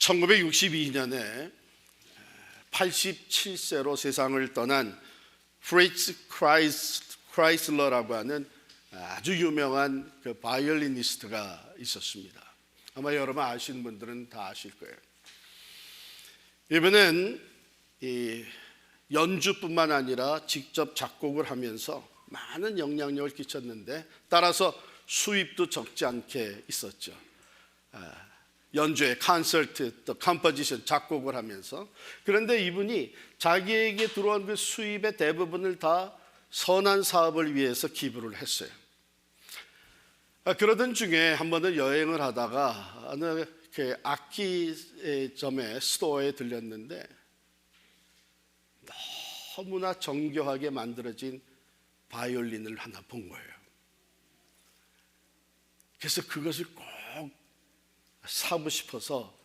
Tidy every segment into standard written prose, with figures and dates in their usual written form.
1962년에 87세로 세상을 떠난 프리츠 크라이슬러라고 하는 아주 유명한 그 바이올리니스트가 있었습니다. 아마 여러분 아시는 분들은 다 아실 거예요. 이분은 이 연주뿐만 아니라 직접 작곡을 하면서 많은 영향력을 끼쳤는데, 따라서 수입도 적지 않게 있었죠. 연주회, 콘서트, 또 컴포지션, 작곡을 하면서. 그런데 이분이 자기에게 들어온 그 수입의 대부분을 다 선한 사업을 위해서 기부를 했어요. 그러던 중에 한 번은 여행을 하다가 어느 악기점에 스토어에 들렸는데 너무나 정교하게 만들어진 바이올린을 하나 본 거예요. 그래서 그것을 꼭 사고 싶어서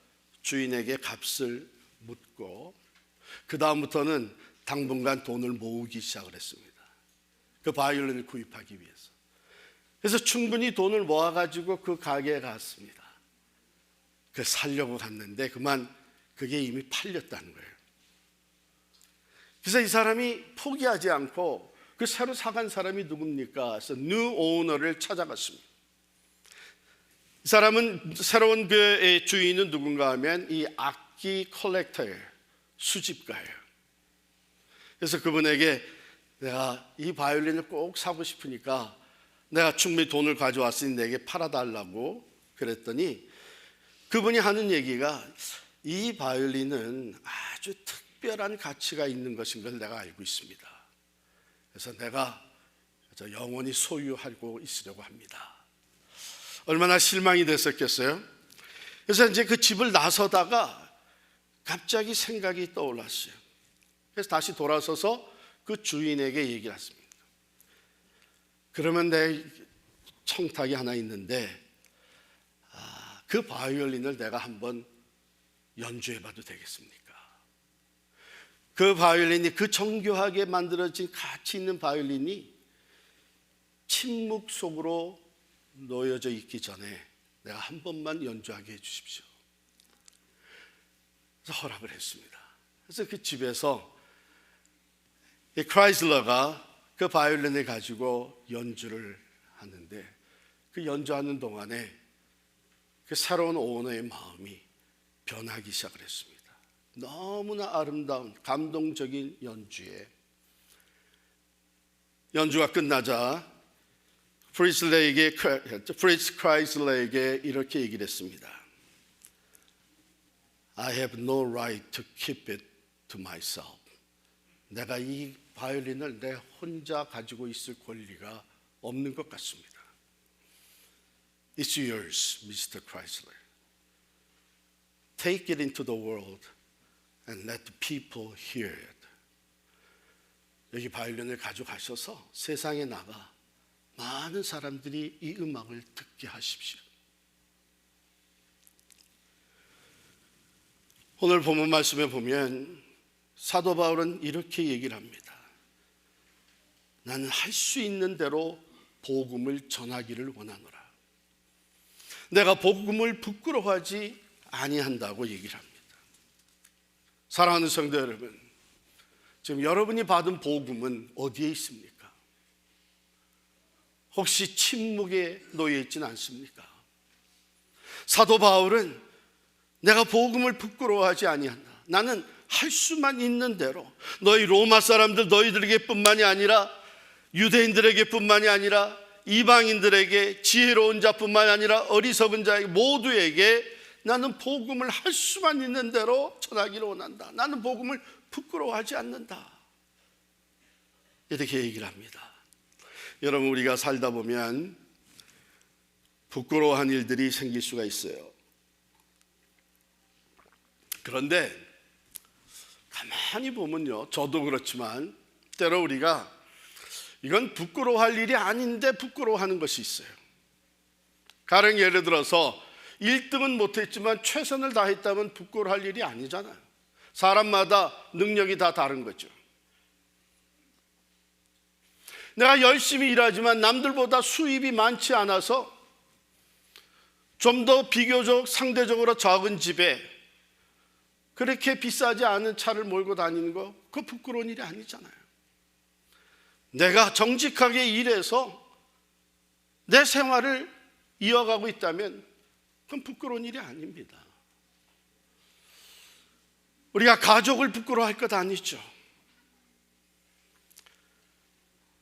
주인에게 값을 묻고, 그 다음부터는 당분간 돈을 모으기 시작을 했습니다. 그 바이올린을 구입하기 위해서. 그래서 충분히 돈을 모아가지고 그 가게에 갔습니다. 그 살려고 갔는데 그만 그게 이미 팔렸다는 거예요. 그래서 이 사람이 포기하지 않고 그 새로 사간 사람이 누굽니까? 그래서 뉴 오너를 찾아갔습니다. 이 사람은, 새로운 그 주인은 누군가 하면 이 악기 컬렉터예요. 수집가예요. 그래서 그분에게 내가 이 바이올린을 꼭 사고 싶으니까 내가 충분히 돈을 가져왔으니 내게 팔아달라고 그랬더니, 그분이 하는 얘기가 이 바이올린은 아주 특별한 가치가 있는 것인 걸 내가 알고 있습니다. 그래서 내가 영원히 소유하고 있으려고 합니다. 얼마나 실망이 됐었겠어요. 그래서 이제 그 집을 나서다가 갑자기 생각이 떠올랐어요. 그래서 다시 돌아서서 그 주인에게 얘기를 했습니다. 그러면 내 청탁이 하나 있는데 그 바이올린을 내가 한번 연주해봐도 되겠습니까? 그 바이올린이, 그 정교하게 만들어진 가치 있는 바이올린이 침묵 속으로 놓여져 있기 전에 내가 한 번만 연주하게 해주십시오. 그래서 허락을 했습니다. 그래서 그 집에서 이 크라이슬러가 그 바이올린을 가지고 연주를 하는데, 그 연주하는 동안에 그 새로운 오너의 마음이 변하기 시작을 했습니다. 너무나 아름다운 감동적인 연주가 끝나자 프리츠 크라이슬러에게 이렇게 얘기를 했습니다. I have no right to keep it to myself. 내가 이 바이올린을 내 혼자 가지고 있을 권리가 없는 것 같습니다. It's yours, Mr. Chrysler. Take it into the world and let the people hear it. 여기 바이올린을 가져가셔서 세상에 나가 많은 사람들이 이 음악을 듣게 하십시오. 오늘 본문 말씀에 보면 사도 바울은 이렇게 얘기를 합니다. 나는 할 수 있는 대로 복음을 전하기를 원하노라. 내가 복음을 부끄러워하지 아니한다고 얘기를 합니다. 사랑하는 성도 여러분, 지금 여러분이 받은 복음은 어디에 있습니까? 혹시 침묵에 놓여 있지는 않습니까? 사도 바울은 내가 복음을 부끄러워하지 아니한다. 나는 할 수만 있는 대로, 너희 로마 사람들 너희들에게 뿐만이 아니라 유대인들에게 뿐만이 아니라 이방인들에게, 지혜로운 자뿐만 아니라 어리석은 자에게, 모두에게 나는 복음을 할 수만 있는 대로 전하기를 원한다. 나는 복음을 부끄러워하지 않는다. 이렇게 얘기를 합니다. 여러분, 우리가 살다 보면 부끄러워한 일들이 생길 수가 있어요. 그런데 가만히 보면요, 저도 그렇지만 때로 우리가 이건 부끄러워할 일이 아닌데 부끄러워하는 것이 있어요. 가령 예를 들어서 1등은 못했지만 최선을 다했다면 부끄러워할 일이 아니잖아요. 사람마다 능력이 다 다른 거죠. 내가 열심히 일하지만 남들보다 수입이 많지 않아서 좀 더 비교적 상대적으로 적은 집에 그렇게 비싸지 않은 차를 몰고 다니는 거, 그거 부끄러운 일이 아니잖아요. 내가 정직하게 일해서 내 생활을 이어가고 있다면 그건 부끄러운 일이 아닙니다. 우리가 가족을 부끄러워할 것 아니죠.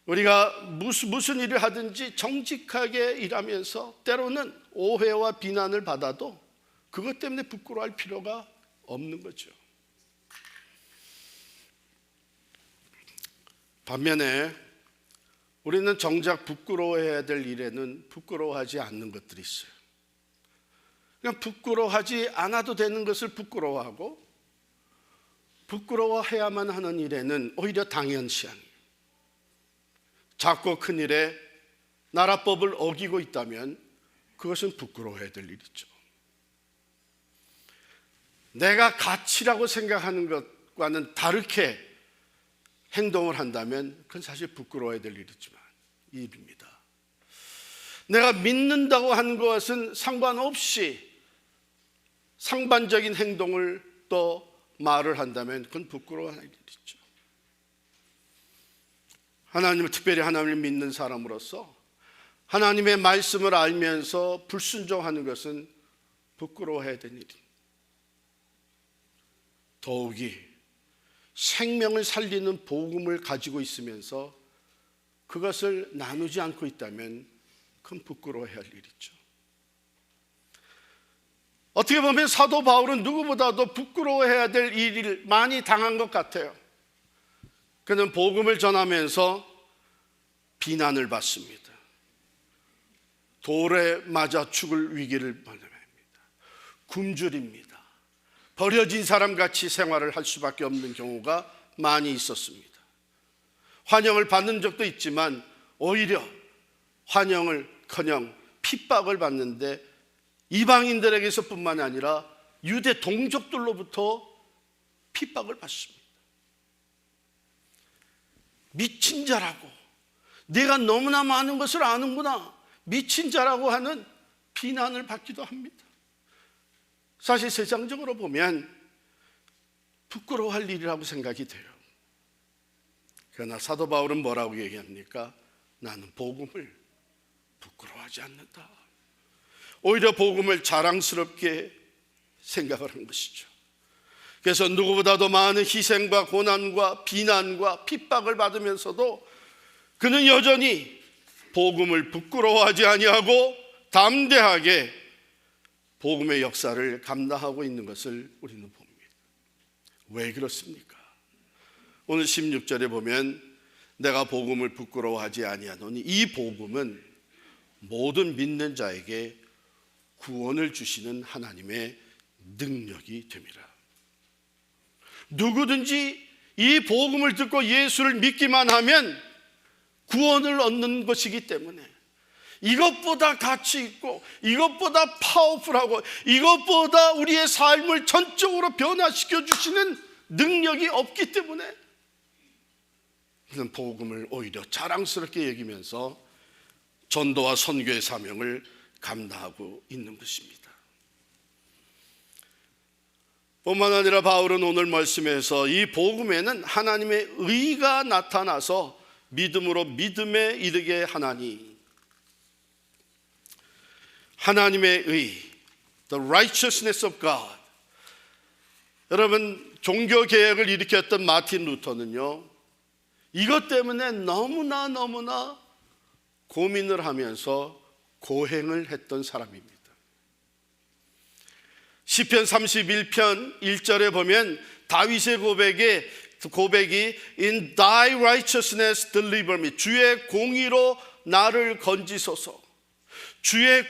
우리가 무슨 일을 하든지 정직하게 일하면서 때로는 오해와 비난을 받아도 그것 때문에 부끄러워할 필요가 없는 거죠. 반면에 우리는 정작 부끄러워해야 될 일에는 부끄러워하지 않는 것들이 있어요. 그냥 부끄러워하지 않아도 되는 것을 부끄러워하고, 부끄러워해야만 하는 일에는 오히려 당연시한, 작고 큰 일에 나라법을 어기고 있다면 그것은 부끄러워해야 될 일이죠. 내가 가치라고 생각하는 것과는 다르게 행동을 한다면 그건 사실 부끄러워야 될 일입니다. 내가 믿는다고 하는 것은 상관없이 상반적인 행동을 또 말을 한다면 그건 부끄러워할 일이죠. 하나님을, 특별히 하나님을 믿는 사람으로서 하나님의 말씀을 알면서 불순종하는 것은 부끄러워해야 되는 일입니다. 더욱이 생명을 살리는 복음을 가지고 있으면서 그것을 나누지 않고 있다면 그건 부끄러워해야 할 일이죠. 어떻게 보면 사도 바울은 누구보다도 부끄러워해야 될 일을 많이 당한 것 같아요. 그는 복음을 전하면서 비난을 받습니다. 돌에 맞아 죽을 위기를 만납니다. 굶주립니다. 버려진 사람같이 생활을 할 수밖에 없는 경우가 많이 있었습니다. 환영을 받는 적도 있지만 오히려 환영을커녕 핍박을 받는데, 이방인들에게서뿐만 아니라 유대 동족들로부터 핍박을 받습니다. 미친 자라고, 내가 너무나 많은 것을 아는구나, 미친 자라고 하는 비난을 받기도 합니다. 사실 세상적으로 보면 부끄러워할 일이라고 생각이 돼요. 그러나 사도 바울은 뭐라고 얘기합니까? 나는 복음을 부끄러워하지 않는다. 오히려 복음을 자랑스럽게 생각을 한 것이죠. 그래서 누구보다도 많은 희생과 고난과 비난과 핍박을 받으면서도 그는 여전히 복음을 부끄러워하지 아니하고 담대하게 복음의 역사를 감당하고 있는 것을 우리는 봅니다. 왜 그렇습니까? 오늘 16절에 보면 내가 복음을 부끄러워하지 아니하노니 이 복음은 모든 믿는 자에게 구원을 주시는 하나님의 능력이 됨이라. 누구든지 이 복음을 듣고 예수를 믿기만 하면 구원을 얻는 것이기 때문에, 이것보다 가치 있고 이것보다 파워풀하고 이것보다 우리의 삶을 전적으로 변화시켜 주시는 능력이 없기 때문에 그는 복음을 오히려 자랑스럽게 여기면서 전도와 선교의 사명을 감당하고 있는 것입니다. 뿐만 아니라 바울은 오늘 말씀에서 이 복음에는 하나님의 의가 나타나서 믿음으로 믿음에 이르게 하나니, 하나님의 의, the righteousness of God. 여러분, 종교개혁을 일으켰던 마틴 루터는요, 이것 때문에 너무나 고민을 하면서 고행을 했던 사람입니다. 시편 31편 1절에 보면 다윗의 고백이 In thy righteousness deliver me, 주의 공의로 나를 건지소서. 주의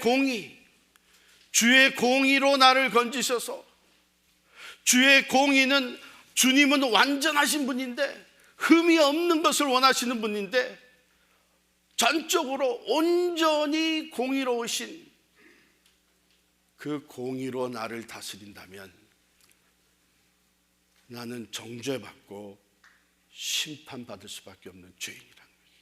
공의로 나를 건지소서. 주의 공의는, 주님은 완전하신 분인데 흠이 없는 것을 원하시는 분인데 전적으로 온전히 공의로우신 그 공의로 나를 다스린다면 나는 정죄받고 심판받을 수밖에 없는 죄인이라는 거죠.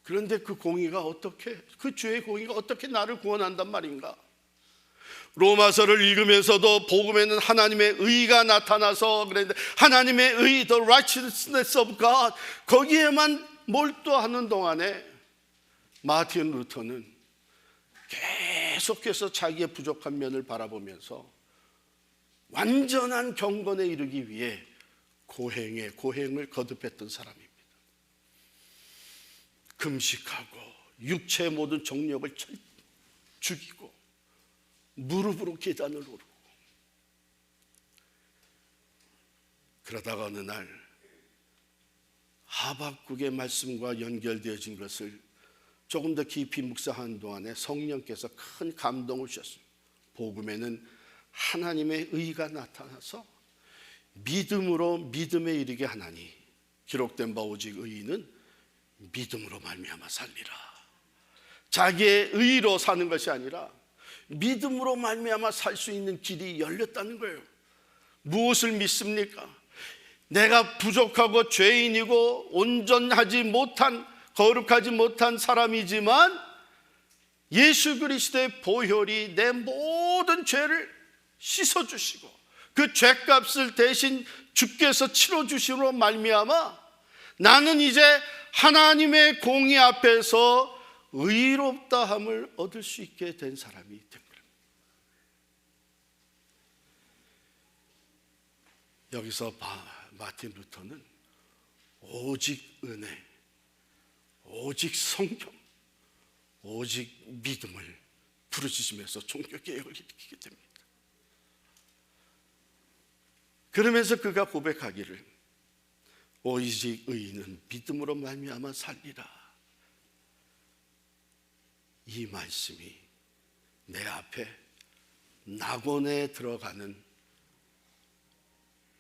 그런데 그 주의 공의가 어떻게 나를 구원한단 말인가? 로마서를 읽으면서도 복음에는 하나님의 의가 나타나서 그랬는데, 하나님의 의, the righteousness of God, 거기에만 몰두하는 동안에 마틴 루터는 계속해서 자기의 부족한 면을 바라보면서 완전한 경건에 이르기 위해 고행을 거듭했던 사람입니다. 금식하고 육체의 모든 정욕을 죽이고 무릎으로 계단을 오르고, 그러다가 어느 날 하박국의 말씀과 연결되어진 것을 조금 더 깊이 묵상하는 동안에 성령께서 큰 감동을 주셨습니다. 복음에는 하나님의 의가 나타나서 믿음으로 믿음에 이르게 하나니 기록된 바 오직 의인은 믿음으로 말미암아 살리라. 자기의 의로 사는 것이 아니라 믿음으로 말미암아 살 수 있는 길이 열렸다는 거예요. 무엇을 믿습니까? 내가 부족하고 죄인이고 온전하지 못한, 거룩하지 못한 사람이지만 예수 그리스도의 보혈이 내 모든 죄를 씻어주시고 그 죄값을 대신 주께서 치러주심으로 말미암아 나는 이제 하나님의 공의 앞에서 의롭다함을 얻을 수 있게 된 사람이 된 겁니다. 여기서 마틴 루터는 오직 은혜, 오직 성경, 오직 믿음을 부르짖으면서 종교개혁을 일으키게 됩니다. 그러면서 그가 고백하기를 오직 의인은 믿음으로 말미암아 살리라. 이 말씀이 내 앞에 낙원에 들어가는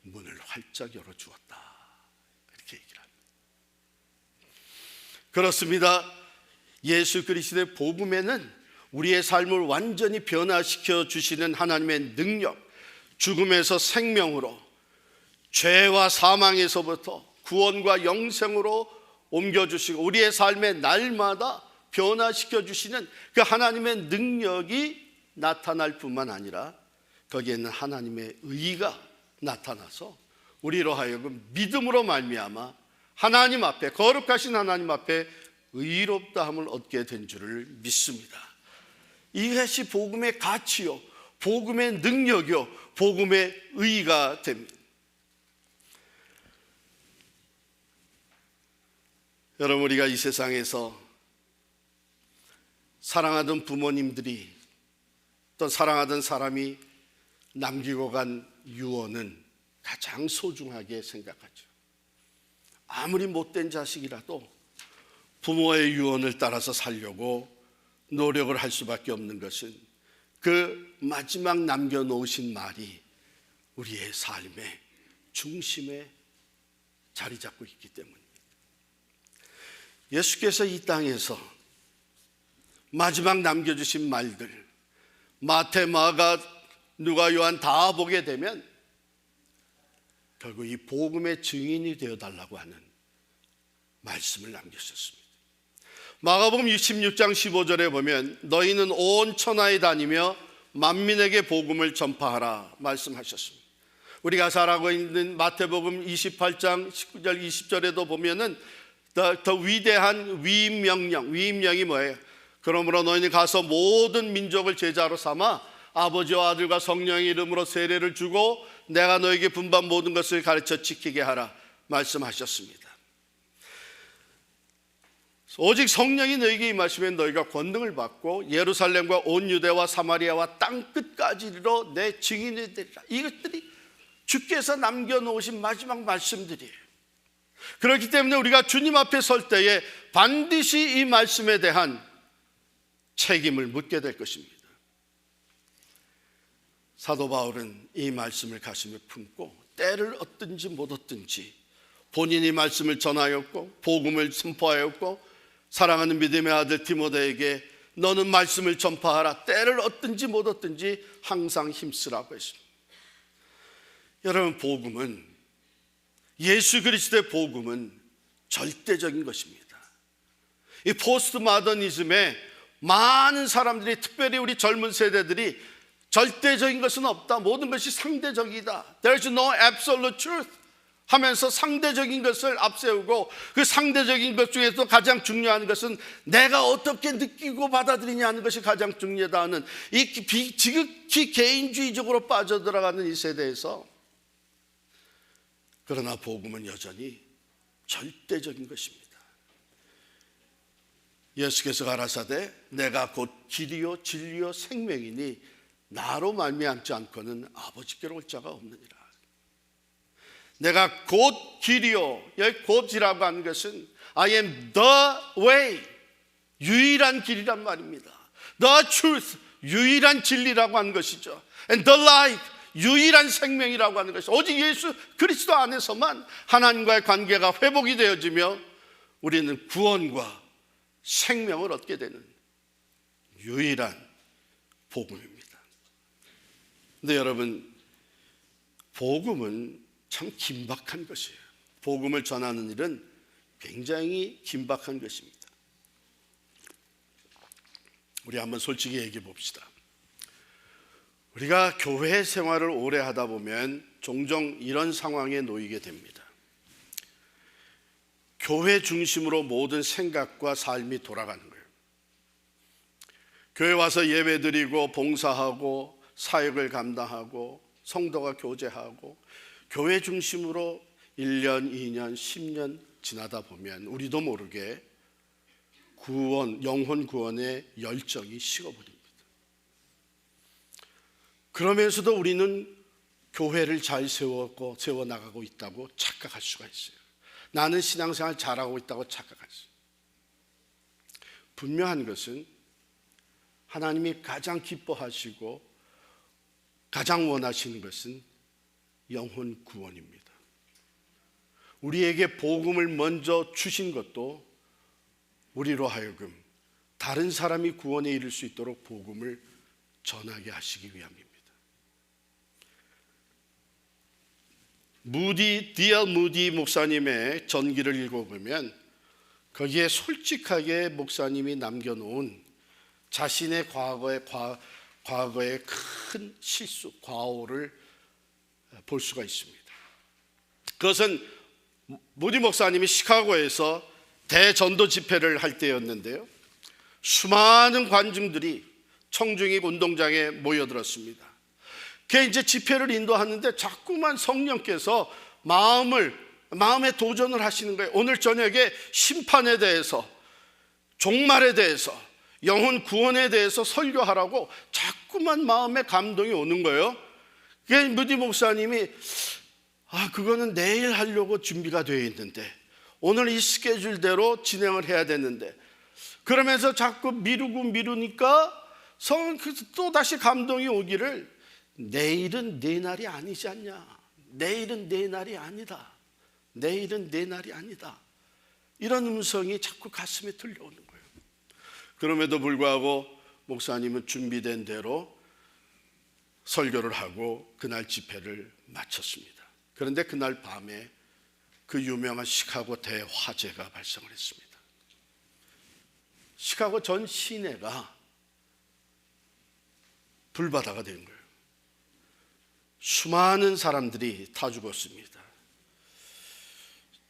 문을 활짝 열어주었다, 이렇게 얘기를 합니다. 그렇습니다. 예수 그리스도의 복음에는 우리의 삶을 완전히 변화시켜 주시는 하나님의 능력, 죽음에서 생명으로, 죄와 사망에서부터 구원과 영생으로 옮겨주시고 우리의 삶의 날마다 변화시켜 주시는 그 하나님의 능력이 나타날 뿐만 아니라 거기에는 하나님의 의가 나타나서 우리로 하여금 믿음으로 말미암아 하나님 앞에, 거룩하신 하나님 앞에 의롭다함을 얻게 된 줄을 믿습니다. 이것이 복음의 가치요, 복음의 능력이요, 복음의 의가 됩니다. 여러분, 우리가 이 세상에서 사랑하던 부모님들이, 또 사랑하던 사람이 남기고 간 유언은 가장 소중하게 생각하죠. 아무리 못된 자식이라도 부모의 유언을 따라서 살려고 노력을 할 수밖에 없는 것은 그 마지막 남겨놓으신 말이 우리의 삶의 중심에 자리 잡고 있기 때문입니다. 예수께서 이 땅에서 마지막 남겨주신 말들, 마태, 마가, 누가, 요한 다 보게 되면 결국 이 복음의 증인이 되어달라고 하는 말씀을 남기셨습니다. 마가복음 16장 15절에 보면 너희는 온 천하에 다니며 만민에게 복음을 전파하라 말씀하셨습니다. 우리가 잘 알고 있는 마태복음 28장 19절 20절에도 보면은 더 위대한 위임령이 뭐예요? 그러므로 너희는 가서 모든 민족을 제자로 삼아 아버지와 아들과 성령의 이름으로 세례를 주고 내가 너에게 분반 모든 것을 가르쳐 지키게 하라 말씀하셨습니다. 오직 성령이 너에게 임하시면 너희가 권능을 받고 예루살렘과 온 유대와 사마리아와 땅끝까지 이르러 내 증인이 되리라. 이것들이 주께서 남겨놓으신 마지막 말씀들이에요. 그렇기 때문에 우리가 주님 앞에 설 때에 반드시 이 말씀에 대한 책임을 묻게 될 것입니다. 사도 바울은 이 말씀을 가슴에 품고 때를 얻든지 못 얻든지 본인이 말씀을 전하였고 복음을 선포하였고 사랑하는 믿음의 아들 디모데에게 너는 말씀을 전파하라, 때를 얻든지 못 얻든지 항상 힘쓰라고 했습니다. 여러분, 복음은, 예수 그리스도의 복음은 절대적인 것입니다. 이 포스트 모더니즘에 많은 사람들이, 특별히 우리 젊은 세대들이 절대적인 것은 없다. 모든 것이 상대적이다. There's no absolute truth 하면서 상대적인 것을 앞세우고, 그 상대적인 것 중에서 가장 중요한 것은 내가 어떻게 느끼고 받아들이냐 하는 것이 가장 중요하다 하는 이 지극히 개인주의적으로 빠져들어가는 이 세대에서, 그러나 복음은 여전히 절대적인 것입니다. 예수께서 가라사대 내가 곧 길이요 진리요 생명이니 나로 말미암지 않고는 아버지께로 올 자가 없느니라. 내가 곧 길이요, 여기 곧이라고 하는 것은 I am the way, 유일한 길이란 말입니다. The truth, 유일한 진리라고 하는 것이죠. And the life, 유일한 생명이라고 하는 것이죠. 오직 예수 그리스도 안에서만 하나님과의 관계가 회복이 되어지며 우리는 구원과 생명을 얻게 되는 유일한 복음입니다. 근데 여러분, 복음은 참 긴박한 것이에요. 복음을 전하는 일은 굉장히 긴박한 것입니다. 우리 한번 솔직히 얘기해 봅시다. 우리가 교회 생활을 오래 하다 보면 종종 이런 상황에 놓이게 됩니다. 교회 중심으로 모든 생각과 삶이 돌아가는 거예요. 교회 와서 예배드리고 봉사하고 사역을 감당하고 성도가 교제하고 교회 중심으로 1년, 2년, 10년 지나다 보면 우리도 모르게 구원, 영혼 구원의 열정이 식어버립니다. 그러면서도 우리는 교회를 잘 세워나가고 있다고 착각할 수가 있어요. 나는 신앙생활 잘하고 있다고 착각할 수 있어요. 분명한 것은 하나님이 가장 기뻐하시고 가장 원하시는 것은 영혼 구원입니다. 우리에게 복음을 먼저 주신 것도 우리로 하여금 다른 사람이 구원에 이를 수 있도록 복음을 전하게 하시기 위함입니다. D.L. 무디 목사님의 전기를 읽어보면 거기에 솔직하게 목사님이 남겨놓은 자신의 과거의 큰 실수, 과오를 볼 수가 있습니다. 그것은 무디 목사님이 시카고에서 대전도 집회를 할 때였는데요, 수많은 관중들이 청중익 운동장에 모여들었습니다. 그게 이제 집회를 인도하는데 자꾸만 성령께서 마음에 도전을 하시는 거예요. 오늘 저녁에 심판에 대해서, 종말에 대해서, 영혼 구원에 대해서 설교하라고 자꾸만 마음에 감동이 오는 거예요. 그게 무디 목사님이 그거는 내일 하려고 준비가 되어 있는데, 오늘 이 스케줄대로 진행을 해야 되는데, 그러면서 자꾸 미루니까 또 다시 감동이 오기를, 내일은 내 날이 아니지 않냐, 내일은 내 날이 아니다, 내일은 내 날이 아니다, 이런 음성이 자꾸 가슴에 들려오는 거예요. 그럼에도 불구하고 목사님은 준비된 대로 설교를 하고 그날 집회를 마쳤습니다. 그런데 그날 밤에 그 유명한 시카고 대화재가 발생을 했습니다. 시카고 전 시내가 불바다가 된 거예요. 수많은 사람들이 다 죽었습니다.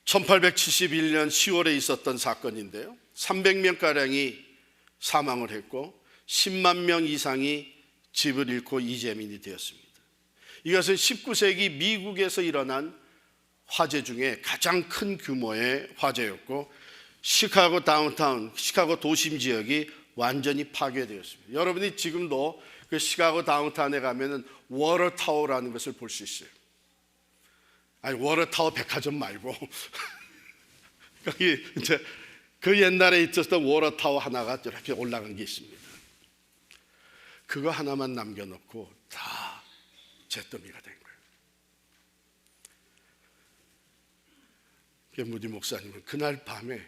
1871년 10월에 있었던 사건인데요, 300명가량이 사망을 했고 10만 명 이상이 집을 잃고 이재민이 되었습니다. 이것은 19세기 미국에서 일어난 화재 중에 가장 큰 규모의 화재였고, 시카고 다운타운, 시카고 도심 지역이 완전히 파괴되었습니다. 여러분이 지금도 그 시카고 다운타운에 가면은 워터타워라는 것을 볼 수 있어요. 아니, 워터타워 백화점 말고 거기 이제 그 옛날에 있었던 워터타워 하나가 이렇게 올라간 게 있습니다. 그거 하나만 남겨놓고 다 잿더미가 된 거예요. 무디 목사님은 그날 밤에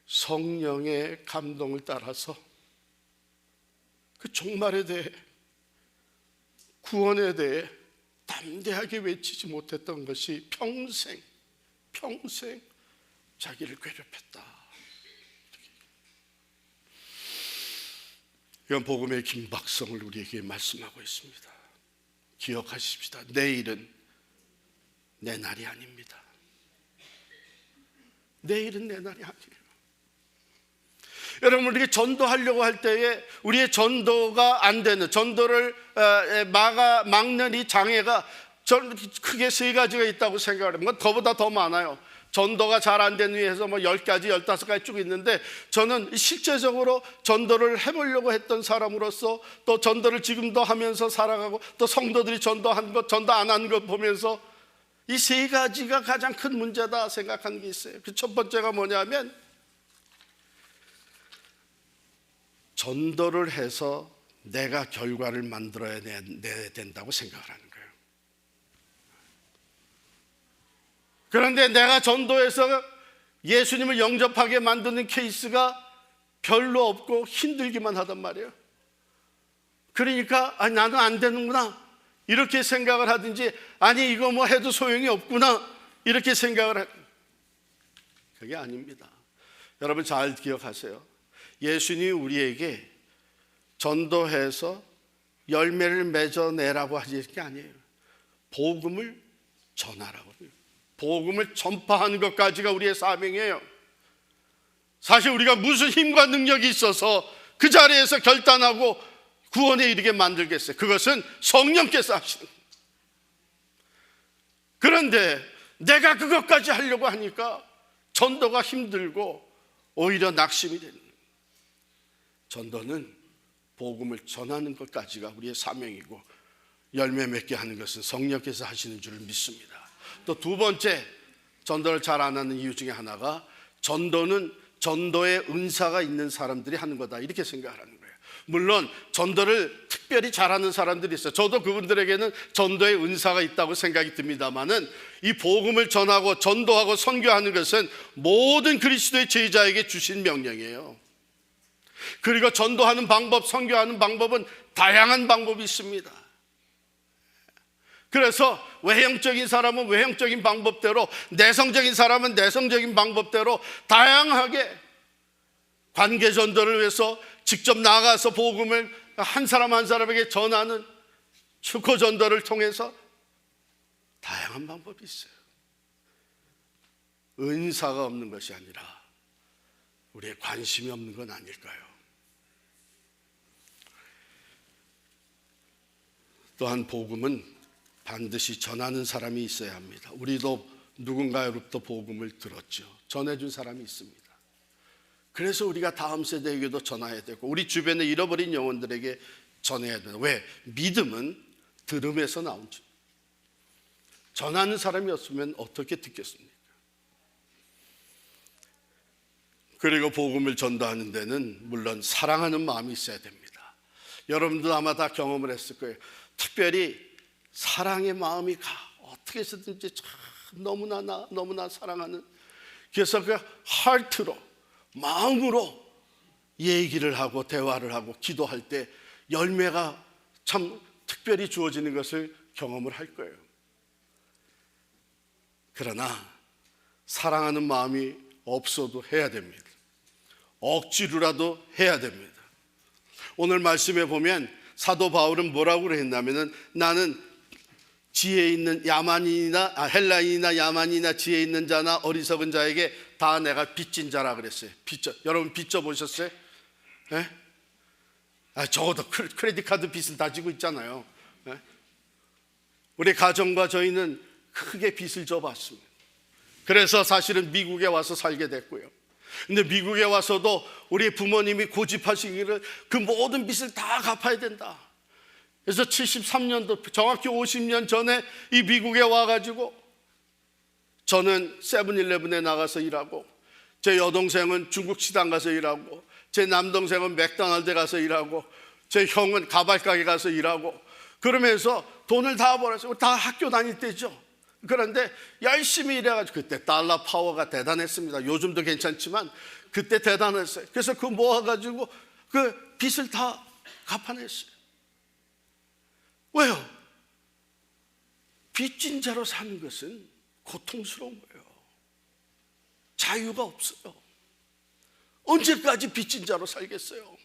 성령의 감동을 따라서 그 종말에 대해, 구원에 대해 담대하게 외치지 못했던 것이 평생 자기를 괴롭혔다. 이건 복음의 긴박성을 우리에게 말씀하고 있습니다. 기억하십시다. 내일은 내 날이 아닙니다. 내일은 내 날이 아니에요. 여러분, 우리가 전도하려고 할 때에 우리의 전도가 안 되는, 전도를 막는 이 장애가 저는 크게 세 가지가 있다고 생각을 합니다. 더보다 더 많아요. 전도가 잘 안 되는 위해서 10가지, 15가지 쭉 있는데, 저는 실제적으로 전도를 해보려고 했던 사람으로서, 또 전도를 지금도 하면서 살아가고, 또 성도들이 전도한 것, 전도 안 한 것 보면서 이 세 가지가 가장 큰 문제다 생각한 게 있어요. 그 첫 번째가 뭐냐면, 전도를 해서 내가 결과를 만들어야 된다고 생각을 하는 거예요. 그런데 내가 전도해서 예수님을 영접하게 만드는 케이스가 별로 없고 힘들기만 하단 말이에요. 그러니까 나는 안 되는구나 이렇게 생각을 하든지, 아니 이거 뭐 해도 소용이 없구나 이렇게 생각을 하. 그게 아닙니다. 여러분 잘 기억하세요. 예수님이 우리에게 전도해서 열매를 맺어내라고 하시는 게 아니에요. 복음을 전하라고 해요. 복음을 전파하는 것까지가 우리의 사명이에요. 사실 우리가 무슨 힘과 능력이 있어서 그 자리에서 결단하고 구원에 이르게 만들겠어요? 그것은 성령께서 하시는 거예요. 그런데 내가 그것까지 하려고 하니까 전도가 힘들고 오히려 낙심이 되는 거예요. 전도는 복음을 전하는 것까지가 우리의 사명이고, 열매 맺게 하는 것은 성령께서 하시는 줄을 믿습니다. 또 두 번째, 전도를 잘 안 하는 이유 중에 하나가, 전도는 전도의 은사가 있는 사람들이 하는 거다 이렇게 생각을 하는 거예요. 물론 전도를 특별히 잘하는 사람들이 있어요. 저도 그분들에게는 전도의 은사가 있다고 생각이 듭니다만은, 이 복음을 전하고 전도하고 선교하는 것은 모든 그리스도의 제자에게 주신 명령이에요. 그리고 전도하는 방법, 선교하는 방법은 다양한 방법이 있습니다. 그래서 외형적인 사람은 외형적인 방법대로, 내성적인 사람은 내성적인 방법대로 다양하게 관계 전도를 위해서 직접 나가서 복음을 한 사람 한 사람에게 전하는 축호 전도를 통해서 다양한 방법이 있어요. 은사가 없는 것이 아니라 우리의 관심이 없는 건 아닐까요? 또한 복음은 반드시 전하는 사람이 있어야 합니다. 우리도 누군가로부터 복음을 들었죠. 전해준 사람이 있습니다. 그래서 우리가 다음 세대에게도 전해야 되고, 우리 주변에 잃어버린 영혼들에게 전해야 돼요. 왜? 믿음은 들음에서 나온 줄. 전하는 사람이 없으면 어떻게 듣겠습니까? 그리고 복음을 전도하는 데는 물론 사랑하는 마음이 있어야 됩니다. 여러분도 아마 다 경험을 했을 거예요. 특별히 사랑의 마음이 어떻게 해서든지 참 너무나 사랑하는, 그래서 그 하트로, 마음으로 얘기를 하고 대화를 하고 기도할 때 열매가 참 특별히 주어지는 것을 경험을 할 거예요. 그러나 사랑하는 마음이 없어도 해야 됩니다. 억지로라도 해야 됩니다. 오늘 말씀에 보면 사도 바울은 뭐라고 그랬냐면은, 나는 지혜 있는 야만인이나 헬라인이나 야만이나 지혜 있는 자나 어리석은 자에게 다 내가 빚진 자라 그랬어요. 여러분 빚져 보셨어요? 네? 적어도 크레딧 카드 빚은 다 지고 있잖아요. 네? 우리 가정과 저희는 크게 빚을 져봤습니다. 그래서 사실은 미국에 와서 살게 됐고요. 근데 미국에 와서도 우리 부모님이 고집하시기를 그 모든 빚을 다 갚아야 된다. 그래서 73년도 정확히 50년 전에 이 미국에 와가지고, 저는 세븐일레븐에 나가서 일하고, 제 여동생은 중국 시장 가서 일하고, 제 남동생은 맥도날드에 가서 일하고, 제 형은 가발가게 가서 일하고, 그러면서 돈을 다 벌었어요. 다 학교 다닐 때죠. 그런데 열심히 일해가지고, 그때 달러 파워가 대단했습니다. 요즘도 괜찮지만 그때 대단했어요. 그래서 그 모아가지고 그 빚을 다 갚아냈어요. 왜요? 빚진 자로 사는 것은 고통스러운 거예요. 자유가 없어요. 언제까지 빚진 자로 살겠어요?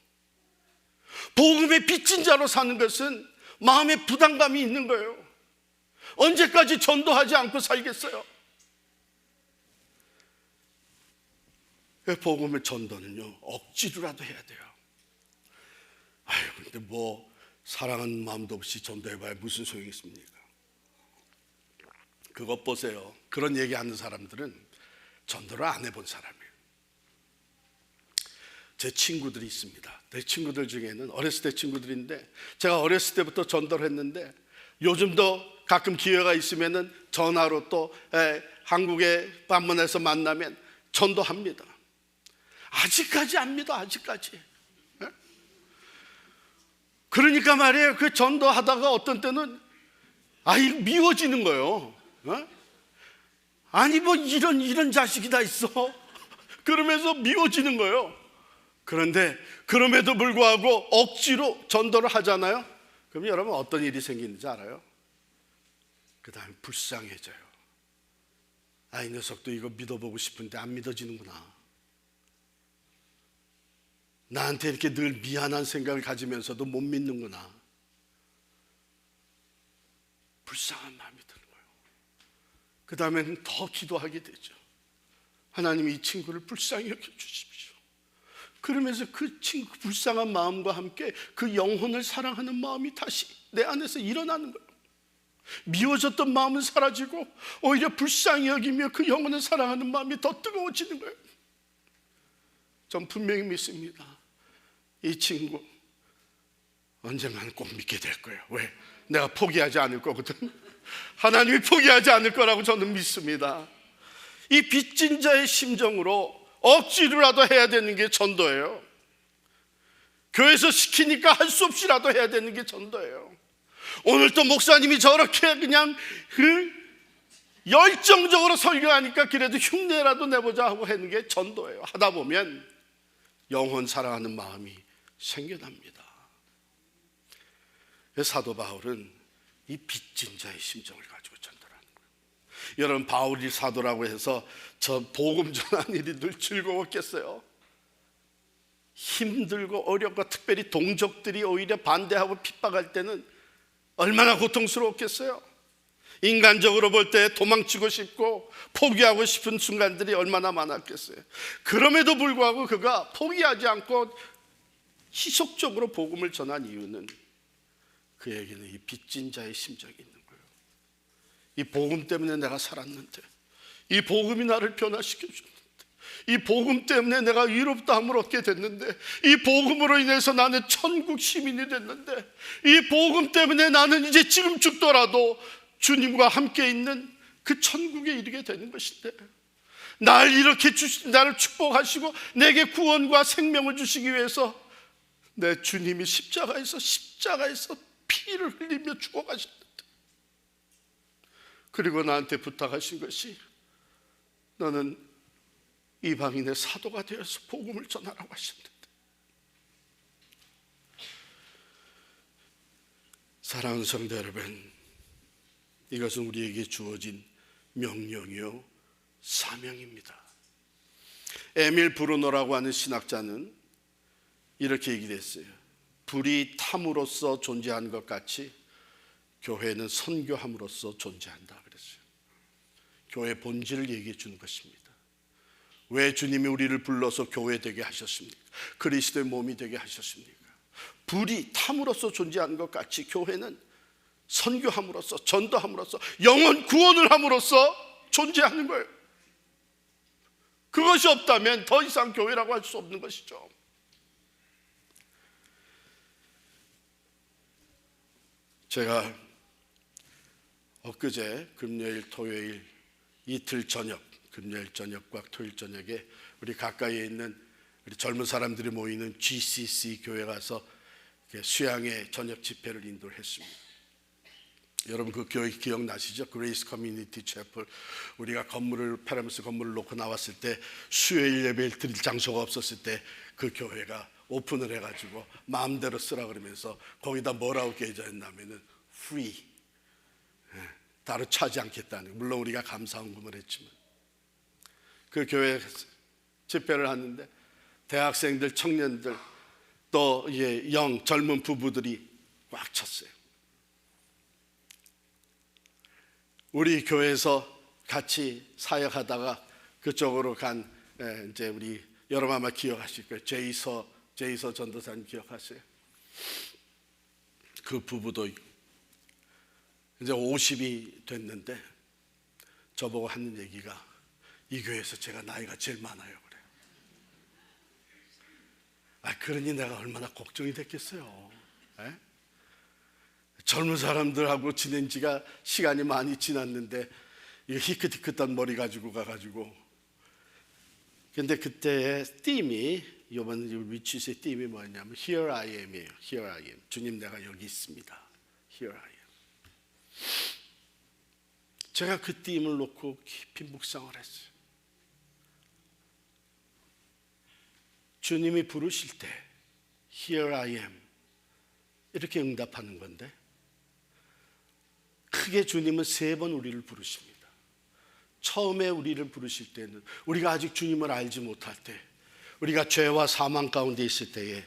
복음의 빚진 자로 사는 것은 마음에 부담감이 있는 거예요. 언제까지 전도하지 않고 살겠어요? 복음의 전도는요, 억지로라도 해야 돼요. 아유, 근데 뭐 사랑하는 마음도 없이 전도해봐야 무슨 소용이 있습니까? 그것 보세요. 그런 얘기하는 사람들은 전도를 안 해본 사람이에요. 제 친구들이 있습니다. 내 친구들 중에는 어렸을 때 친구들인데, 제가 어렸을 때부터 전도를 했는데 요즘도 가끔 기회가 있으면 전화로 또 한국에 방문해서 만나면 전도합니다. 아직까지 압니다. 아직까지. 그러니까 말이에요, 그 전도하다가 어떤 때는 미워지는 거예요. 아니 뭐 이런 자식이 다 있어. 그러면서 미워지는 거예요. 그런데 그럼에도 불구하고 억지로 전도를 하잖아요. 그럼 여러분 어떤 일이 생기는지 알아요? 그 다음에 불쌍해져요. 이 녀석도 이거 믿어보고 싶은데 안 믿어지는구나. 나한테 이렇게 늘 미안한 생각을 가지면서도 못 믿는구나. 불쌍한 마음이 드는 거예요. 그 다음에는 더 기도하게 되죠. 하나님, 이 친구를 불쌍히 여겨주십시오. 그러면서 그 친구 불쌍한 마음과 함께 그 영혼을 사랑하는 마음이 다시 내 안에서 일어나는 거예요. 미워졌던 마음은 사라지고 오히려 불쌍히 여기며 그 영혼을 사랑하는 마음이 더 뜨거워지는 거예요. 전 분명히 믿습니다. 이 친구 언젠가는 꼭 믿게 될 거예요. 왜? 내가 포기하지 않을 거거든. 하나님이 포기하지 않을 거라고 저는 믿습니다. 이 빚진 자의 심정으로 억지로라도 해야 되는 게 전도예요. 교회에서 시키니까 할 수 없이라도 해야 되는 게 전도예요. 오늘 또 목사님이 저렇게 그냥 열정적으로 설교하니까 그래도 흉내라도 내보자 하고 하는 게 전도예요. 하다 보면 영혼 사랑하는 마음이 생겨납니다. 사도 바울은 이 빚진 자의 심정을 가지고 전도를 하는 거예요. 여러분, 바울이 사도라고 해서 저 복음 전하는 일이 늘 즐거웠겠어요? 힘들고 어렵고 특별히 동족들이 오히려 반대하고 핍박할 때는 얼마나 고통스러웠겠어요? 인간적으로 볼 때 도망치고 싶고 포기하고 싶은 순간들이 얼마나 많았겠어요? 그럼에도 불구하고 그가 포기하지 않고 희속적으로 복음을 전한 이유는 그에게는 이 빚진 자의 심정이 있는 거예요. 이 복음 때문에 내가 살았는데, 이 복음이 나를 변화시켜 줬는데, 이 복음 때문에 내가 위로부다함을 얻게 됐는데, 이 복음으로 인해서 나는 천국 시민이 됐는데, 이 복음 때문에 나는 이제 지금 죽더라도 주님과 함께 있는 그 천국에 이르게 되는 것인데, 나를 축복하시고 내게 구원과 생명을 주시기 위해서 내 주님이 십자가에서 피를 흘리며 죽어가셨는데, 그리고 나한테 부탁하신 것이 너는 이방인의 사도가 되어서 복음을 전하라고 하셨는데, 사랑하는 성도 여러분, 이것은 우리에게 주어진 명령이요 사명입니다. 에밀 브루노라고 하는 신학자는 이렇게 얘기를 했어요. 불이 탐으로써 존재한 것 같이 교회는 선교함으로써 존재한다 그랬어요. 교회 본질을 얘기해 주는 것입니다. 왜 주님이 우리를 불러서 교회 되게 하셨습니까? 그리스도의 몸이 되게 하셨습니까? 불이 탐으로써 존재하는 것 같이 교회는 선교함으로써, 전도함으로써, 영혼 구원을 함으로써 존재하는 거예요. 그것이 없다면 더 이상 교회라고 할 수 없는 것이죠. 제가 엊그제 금요일, 토요일 이틀 저녁, 금요일 저녁과 토요일 저녁에 우리 가까이에 있는 우리 젊은 사람들이 모이는 GCC 교회 가서 수양의 저녁 집회를 인도를 했습니다. 여러분 그 교회 기억나시죠? 그레이스 커뮤니티 채플. 우리가 페라미스 건물을 놓고 나왔을 때 수요일 예배를 드릴 장소가 없었을 때 그 교회가 오픈을 해가지고 마음대로 쓰라 그러면서 거기다 뭐라고 게재했냐면은 free, 따로 차지 않겠다는. 물론 우리가 감사헌금을 했지만 그 교회 집회를 하는데 대학생들, 청년들 또 젊은 부부들이 꽉 찼어요. 우리 교회에서 같이 사역하다가 그쪽으로 간 이제 우리 여러분 아마 기억하실 거예요. 제이서 전도사님 기억하세요? 그 부부도 이제 50이 됐는데 저보고 하는 얘기가 이 교회에서 제가 나이가 제일 많아요 그래요. 그러니 내가 얼마나 걱정이 됐겠어요. 에? 젊은 사람들하고 지낸 지가 시간이 많이 지났는데 이 희끗희끗한 머리 가지고 가가지고, 근데 그때의 띠이 이번 위치의 띠이 뭐냐면 Here I am이에요. Here I am. 주님 내가 여기 있습니다. Here I am. 제가 그 띠임을 놓고 깊이 묵상을 했어요. 주님이 부르실 때 Here I am 이렇게 응답하는 건데, 크게 주님은 3번 우리를 부르십니다. 처음에 우리를 부르실 때는 우리가 아직 주님을 알지 못할 때, 우리가 죄와 사망 가운데 있을 때에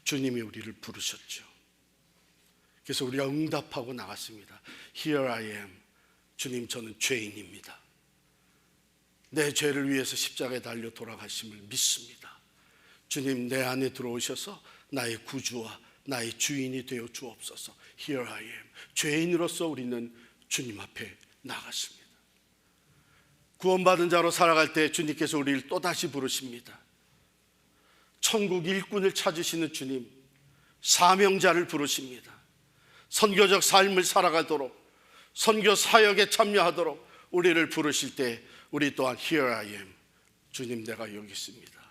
주님이 우리를 부르셨죠. 그래서 우리가 응답하고 나갔습니다. Here I am. 주님 저는 죄인입니다. 내 죄를 위해서 십자가에 달려 돌아가심을 믿습니다. 주님 내 안에 들어오셔서 나의 구주와 나의 주인이 되어 주옵소서. Here I am. 죄인으로서 우리는 주님 앞에 나갔습니다. 구원받은 자로 살아갈 때 주님께서 우리를 또다시 부르십니다. 천국 일꾼을 찾으시는 주님, 사명자를 부르십니다. 선교적 삶을 살아가도록, 선교 사역에 참여하도록 우리를 부르실 때 우리 또한 Here I am. 주님 내가 여기 있습니다.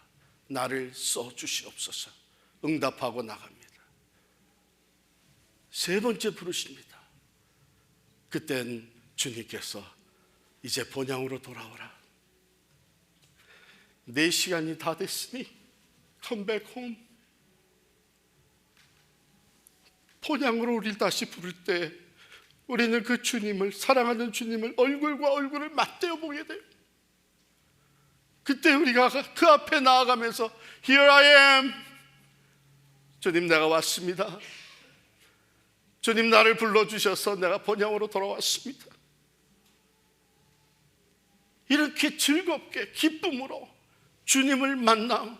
나를 써주시옵소서. 응답하고 나갑니다. 3번째 부르십니다. 그땐 주님께서 이제 본향으로 돌아오라. 내 시간이 다 됐으니 come back home. 본향으로 우리를 다시 부를 때 우리는 그 주님을, 사랑하는 주님을 얼굴과 얼굴을 맞대어 보게 돼요. 그때 우리가 그 앞에 나아가면서 Here I am. 주님 내가 왔습니다. 주님 나를 불러주셔서 내가 본향으로 돌아왔습니다. 이렇게 즐겁게 기쁨으로 주님을 만나,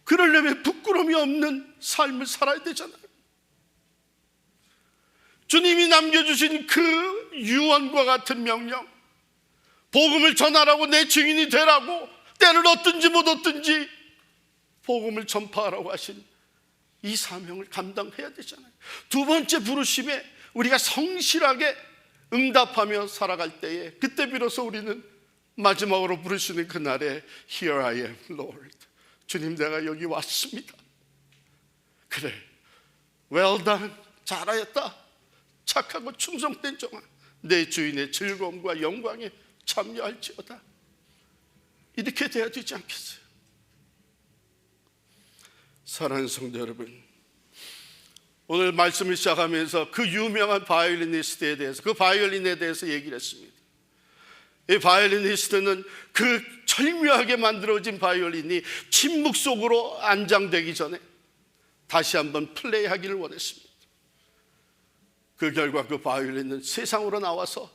그러려면 부끄러움이 없는 삶을 살아야 되잖아요. 주님이 남겨주신 그 유언과 같은 명령, 복음을 전하라고, 내 증인이 되라고, 때를 얻든지 못 얻든지 복음을 전파하라고 하신 이 사명을 감당해야 되잖아요. 2번째 부르심에 우리가 성실하게 응답하며 살아갈 때에, 그때 비로소 우리는 마지막으로 부르시는 그날에 Here I am, Lord. 주님 내가 여기 왔습니다. 그래, well done, 잘하였다. 착하고 충성된 종아, 내 주인의 즐거움과 영광에 참여할지어다. 이렇게 돼야 되지 않겠어요? 사랑하는 성도 여러분, 오늘 말씀을 시작하면서 그 유명한 바이올리니스트에 대해서, 그 바이올린에 대해서 얘기를 했습니다. 이 바이올리니스트는 그 절묘하게 만들어진 바이올린이 침묵 속으로 안장되기 전에 다시 한번 플레이하기를 원했습니다. 그 결과 그 바이올린은 세상으로 나와서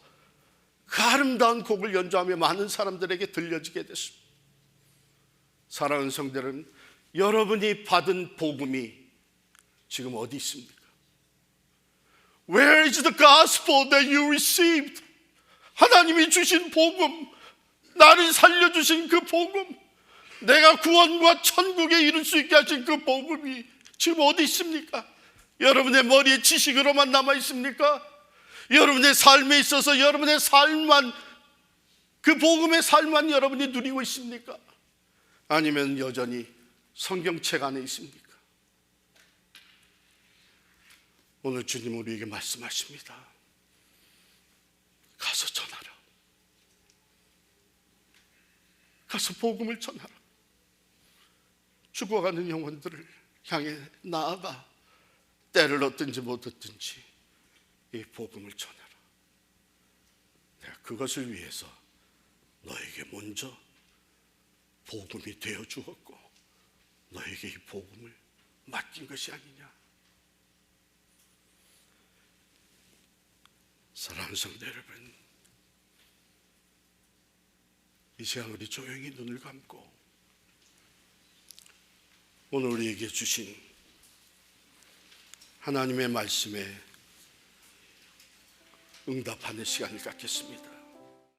그 아름다운 곡을 연주하며 많은 사람들에게 들려지게 됐습니다. 사랑하는 성도 여러분, 여러분이 받은 복음이 지금 어디 있습니까? Where is the gospel that you received? 하나님이 주신 복음, 나를 살려주신 그 복음, 내가 구원과 천국에 이룰 수 있게 하신 그 복음이 지금 어디 있습니까? 여러분의 머리에 지식으로만 남아 있습니까? 여러분의 삶에 있어서 여러분의 삶만, 그 복음의 삶만 여러분이 누리고 있습니까? 아니면 여전히 성경책 안에 있습니까? 오늘 주님 우리에게 말씀하십니다. 가서 전하라. 가서 복음을 전하라. 죽어가는 영혼들을 향해 나아가 때를 얻든지 못 얻든지 이 복음을 전하라. 내가 그것을 위해서 너에게 먼저 복음이 되어 주었고 너에게 이 복음을 맡긴 것이 아니냐. 사랑하는 성도 여러분, 이 시간 우리 조용히 눈을 감고 오늘 우리에게 주신 하나님의 말씀에 응답하는 시간을 갖겠습니다.